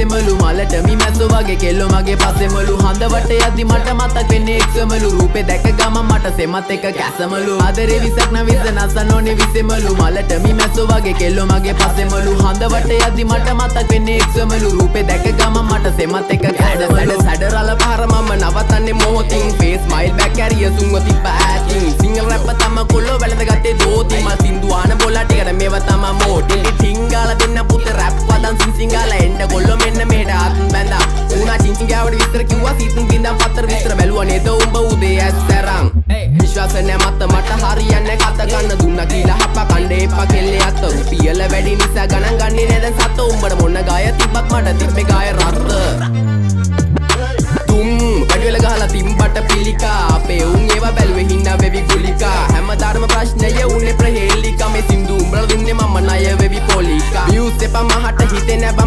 එමලු මලට මිමැස්සු වගේ කෙල්ලෝ මගේ පස්සෙමලු හඳවට යද්දි මට මතක් වෙන්නේ එක්සමලු රූපේ දැක ගමන් මට සෙමත් එක කැසමලු ආදරේ විසක් නවිස නසන්න ඕනේ විසෙමලු මලට මිමැස්සු වගේ කෙල්ලෝ මගේ පස්සෙමලු හඳවට යද්දි මට මතක් වෙන්නේ එක්සමලු රූපේ දැක ගමන් මට සෙමත් එක කැඩ සැඩරල පාර මම නවතන්නේ මොහොතින් ෆේස් ස්මයිල් බෑක් කැරිය සුන්ව තිබ්බ ඈතින් සිංගල් රැප් තම කොල්ලෝ වැළඳ ගත්තේ දෝති මල් සින්දු ආන බෝලා ටිකට මේව තම මෝටි ටිංගාලා දෙන්න පුතේ රැප් වදන් සිංගාලා එන්න කොල්ලෝ මෙන්න මෙහෙට ආත්ම බැඳා උනා චිංචිංගාවට විස්තර කිව්වා සීතුන් බින්දම් පතර විස්තර බැලුවා නේද උඹ උදේ ඇස්සරන් විශ්වාස නැ මත මට හරියන්නේ කත ගන්න දුන්නා කියලා හප කණ්ඩේ එපා කෙල්ලේ අත රුපියල වැඩි නිසා ගණන් ගන්නේ නෑ දැන් සත උඹට මොන ගාය තිබ්බත් මට තිබ්බේ ගාය රත් තුම් වැඩිවල ගහලා තිම්බට පිළිකා අපේ උන් ඒවා බැලුවේ හින්දා වෙවි ගුලිකා හැමදාම ප්‍රශ්නය උනේ ප්‍රහේලිකා මේ සින්දු උඹලා දුන්නේ මම ණය වෙවි පොලිකා මියුස් එපා මහට හිතේ නැබ